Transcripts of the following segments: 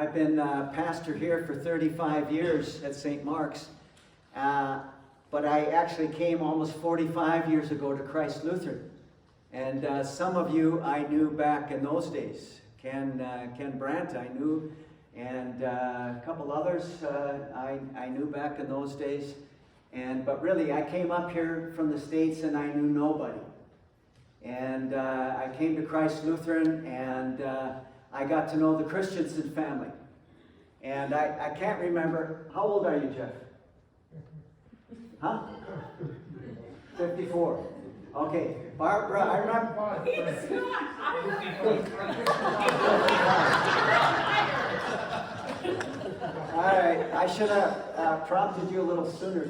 I've been pastor here for 35 years at St. Mark's, but I actually came almost 45 years ago to Christ Lutheran. And some of you I knew back in those days. Ken Brandt I knew, and a couple others I knew back in those days. But really, I came up here from the States and I knew nobody. And I came to Christ Lutheran, and I got to know the Christensen family. And I can't remember, how old are you, Jeff? Huh? 54. Okay, Barbara, I remember. He's All right, I should have prompted you a little sooner.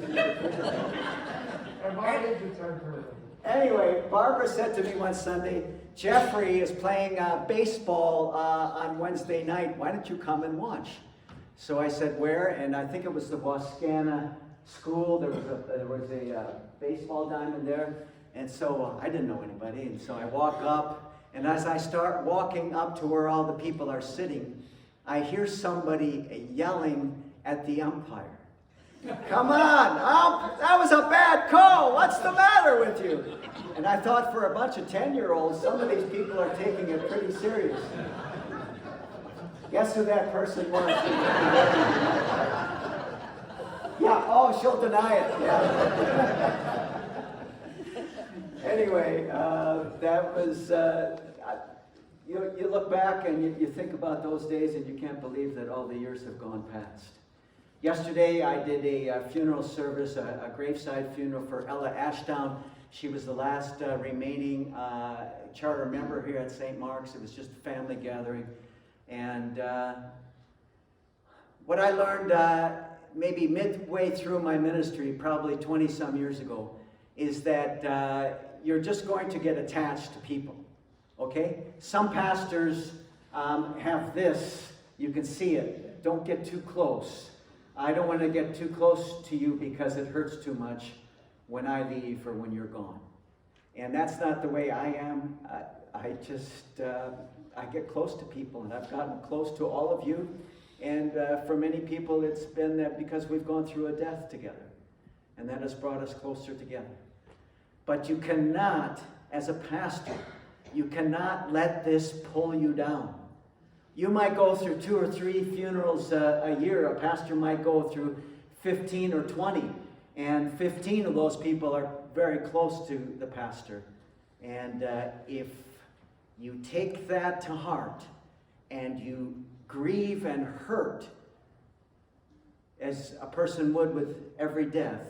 Anyway, Barbara said to me one Sunday, Jeffrey is playing baseball on Wednesday night. Why don't you come and watch? So I said, where? And I think it was the Wascana School. There was a baseball diamond there. And so I didn't know anybody. And so I walk up. And as I start walking up to where all the people are sitting, I hear somebody yelling at the umpire. Come on, that was a bad call. What's the matter with you? And I thought, for a bunch of 10-year-olds, some of these people are taking it pretty serious. Guess who that person was? Yeah, oh, she'll deny it. Yeah. Anyway, that was, you look back and you think about those days and you can't believe that all the years have gone past. Yesterday, I did a funeral service, a graveside funeral for Ella Ashdown. She was the last remaining charter member here at St. Mark's. It was just a family gathering. And what I learned maybe midway through my ministry, probably 20-some years ago, is that you're just going to get attached to people, okay? Some pastors have this. You can see it. Don't get too close. I don't want to get too close to you because it hurts too much when I leave or when you're gone. And that's not the way I am. I get close to people, and I've gotten close to all of you. And for many people, it's been that because we've gone through a death together, and that has brought us closer together. But you cannot, as a pastor, you cannot let this pull you down. You might go through 2 or 3 funerals a year. A pastor might go through 15 or 20, and 15 of those people are very close to the pastor. And if you take that to heart and you grieve and hurt as a person would with every death,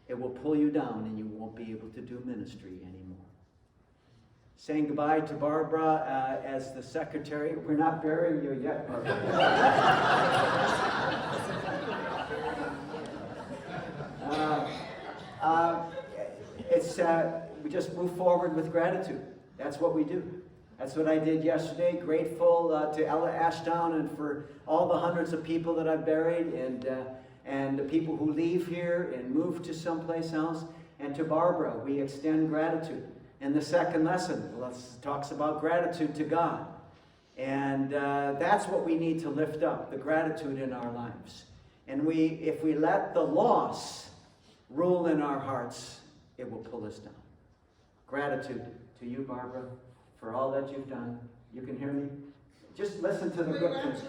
it will pull you down and you won't be able to do ministry anymore. Saying goodbye to Barbara as the secretary. We're not burying you yet, Barbara. We just move forward with gratitude. That's what we do. That's what I did yesterday. Grateful to Ella Ashdown and for all the hundreds of people that I've buried, and the people who leave here and move to someplace else. And to Barbara, we extend gratitude. And the second lesson talks about gratitude to God. And that's what we need to lift up, the gratitude in our lives. And if we let the loss rule in our hearts, it will pull us down. Gratitude to you, Barbara, for all that you've done. You can hear me? Just listen to the good things.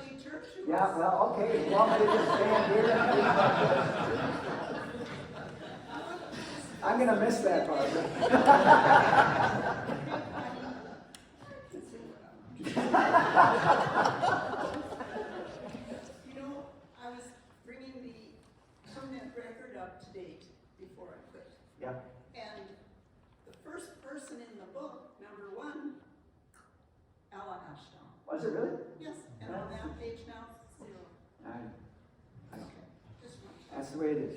Yeah, well, okay. You want me to just stand here? I'm going to miss that, Barbara. I was bringing the permanent record up to date before I quit. Yeah. And the first person in the book, number 1, Ella Ashdown. Was it really? Yes, and on that page now, 0. Okay. Just one. That's the way it is.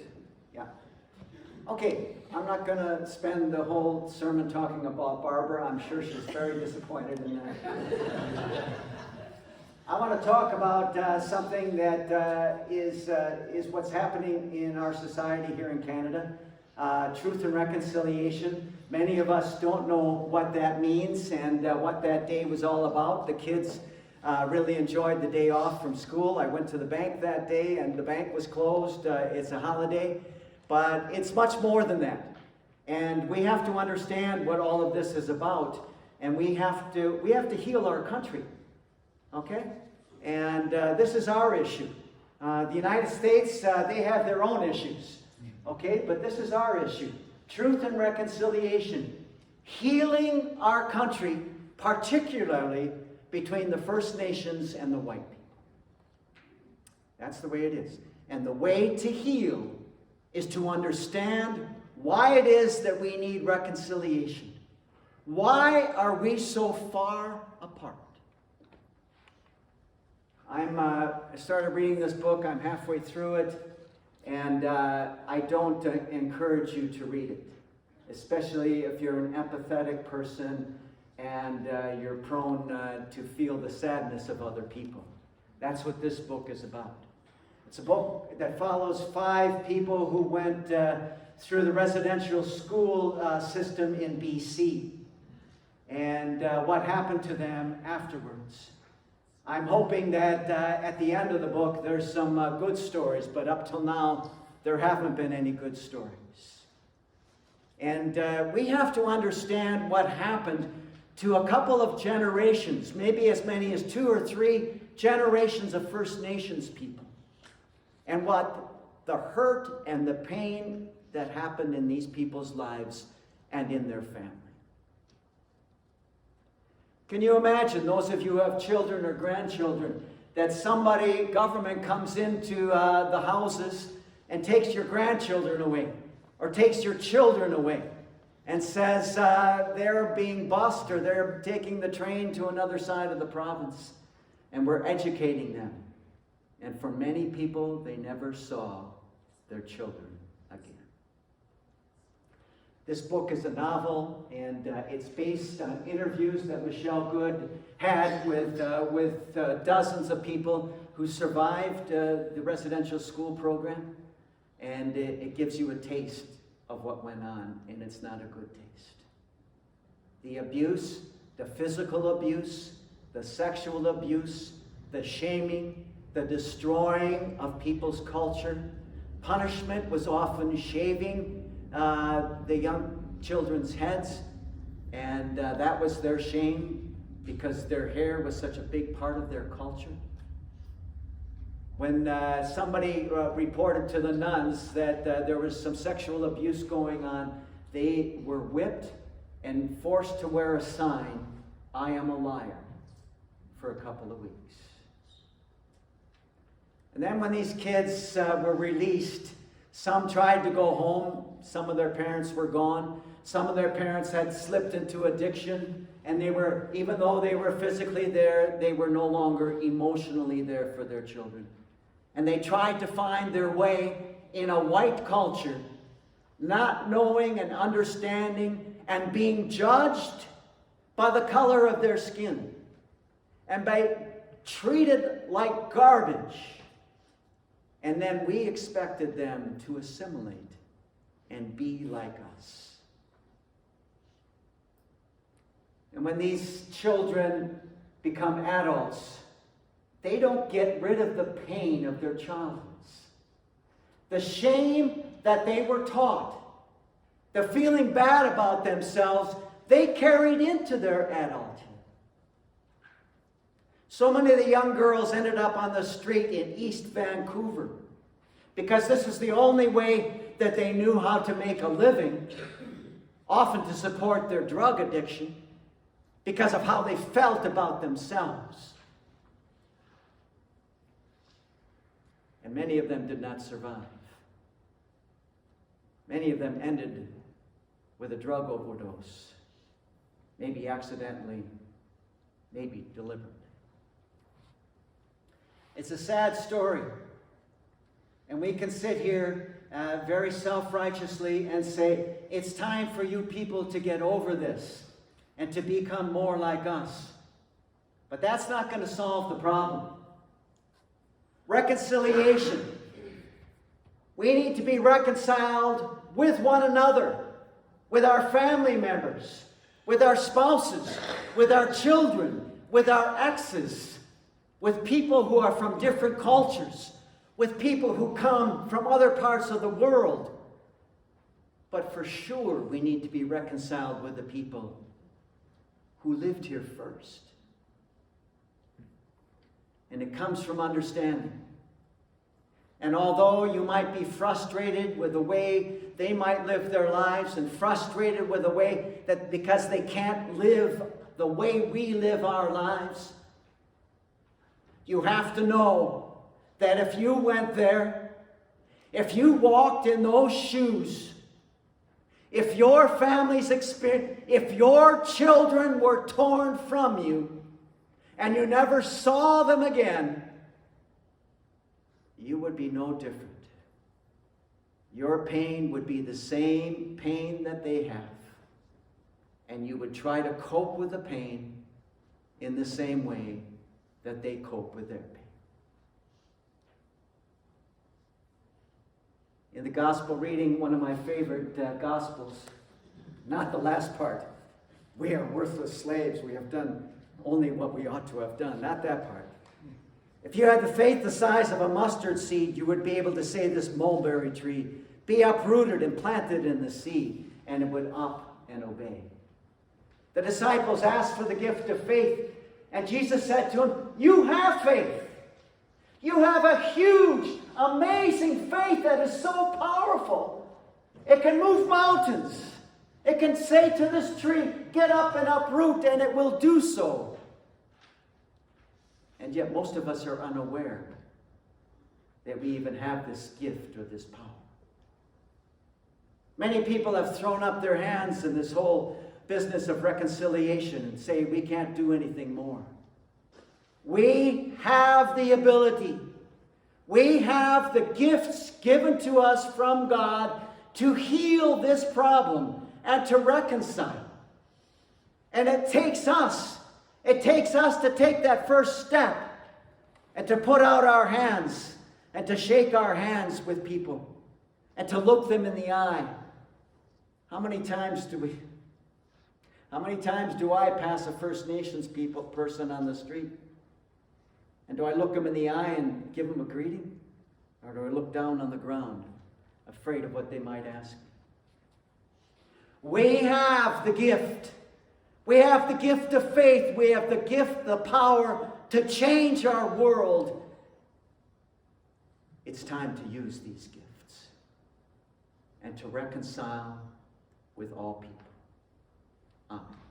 Yeah. Okay, I'm not going to spend the whole sermon talking about Barbara. I'm sure she's very disappointed in that. I want to talk about something that is what's happening in our society here in Canada. Truth and reconciliation. Many of us don't know what that means and what that day was all about. The kids Really enjoyed the day off from school. I went to the bank that day and the bank was closed. It's a holiday, but it's much more than that. And we have to understand what all of this is about. And we have to heal our country. Okay? And this is our issue. The United States, they have their own issues. Okay? But this is our issue. Truth and reconciliation. Healing our country, particularly between the First Nations and the white people. That's the way it is. And the way to heal is to understand why it is that we need reconciliation. Why are we so far apart? I started reading this book. I'm halfway through it. And I don't encourage you to read it, especially if you're an empathetic person and you're prone to feel the sadness of other people. That's what this book is about. It's a book that follows 5 people who went through the residential school system in BC and what happened to them afterwards. I'm hoping that at the end of the book there's some good stories, but up till now there haven't been any good stories. And we have to understand what happened to a couple of generations, maybe as many as 2 or 3 generations of First Nations people, and what the hurt and the pain that happened in these people's lives and in their family. Can you imagine, those of you who have children or grandchildren, that government comes into the houses and takes your grandchildren away, or takes your children away, and says they're being bused or they're taking the train to another side of the province, and we're educating them. And for many people, they never saw their children again. This book is a novel, and it's based on interviews that Michelle Good had with dozens of people who survived the residential school program, and it gives you a taste of what went on, and it's not a good taste. The abuse, the physical abuse, the sexual abuse, the shaming, the destroying of people's culture. Punishment was often shaving the young children's heads, and that was their shame because their hair was such a big part of their culture. When somebody reported to the nuns that there was some sexual abuse going on, they were whipped and forced to wear a sign, "I am a liar," for a couple of weeks. And then when these kids were released, some tried to go home. Some of their parents were gone. Some of their parents had slipped into addiction, and even though they were physically there, they were no longer emotionally there for their children. And they tried to find their way in a white culture, not knowing and understanding and being judged by the color of their skin and treated like garbage. And then we expected them to assimilate and be like us. And when these children become adults, they don't get rid of the pain of their childhoods. The shame that they were taught, the feeling bad about themselves, they carried into their adulthood. So many of the young girls ended up on the street in East Vancouver because this is the only way that they knew how to make a living, often to support their drug addiction, because of how they felt about themselves. And many of them did not survive. Many of them ended with a drug overdose, maybe accidentally, maybe deliberately. It's a sad story. And we can sit here very self-righteously and say, it's time for you people to get over this and to become more like us. But that's not going to solve the problem. Reconciliation. We need to be reconciled with one another, with our family members, with our spouses, with our children, with our exes, with people who are from different cultures, with people who come from other parts of the world. But for sure, we need to be reconciled with the people who lived here first. And it comes from understanding. And although you might be frustrated with the way they might live their lives, and frustrated with the way that because they can't live the way we live our lives, you have to know that if you went there, if you walked in those shoes, if your family's experience, if your children were torn from you and you never saw them again, you would be no different. Your pain would be the same pain that they have. And you would try to cope with the pain in the same way that they cope with their pain. In the gospel reading, one of my favorite gospels, not the last part, we are worthless slaves, we have done only what we ought to have done, not that part. If you had the faith the size of a mustard seed, you would be able to say this mulberry tree, be uprooted and planted in the sea, and it would up and obey. The disciples asked for the gift of faith, and Jesus said to them, you have faith. You have a huge, amazing faith that is so powerful. It can move mountains. It can say to this tree, get up and uproot, and it will do so. And yet most of us are unaware that we even have this gift or this power. Many people have thrown up their hands in this whole business of reconciliation and say we can't do anything more. We have the ability. We have the gifts given to us from God to heal this problem and to reconcile. And it takes us to take that first step and to put out our hands and to shake our hands with people and to look them in the eye. How many times do I pass a First Nations person on the street? And do I look them in the eye and give them a greeting? Or do I look down on the ground, afraid of what they might ask me? We have the gift. We have the gift of faith. We have the gift, the power to change our world. It's time to use these gifts and to reconcile with all people. Amen.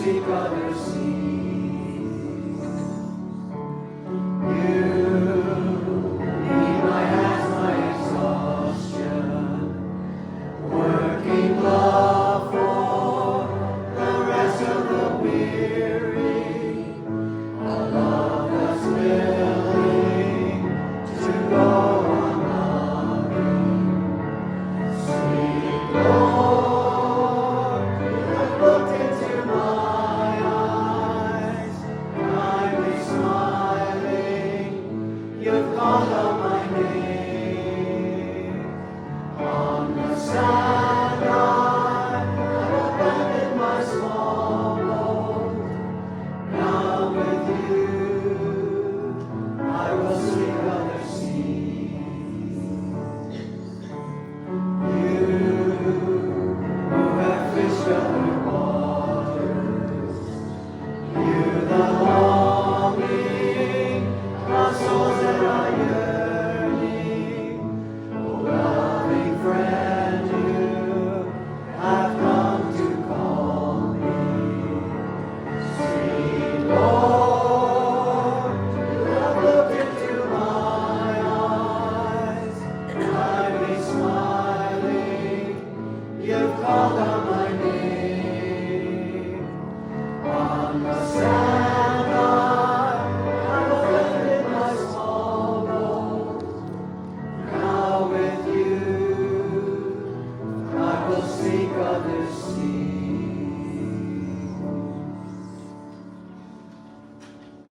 Seek others.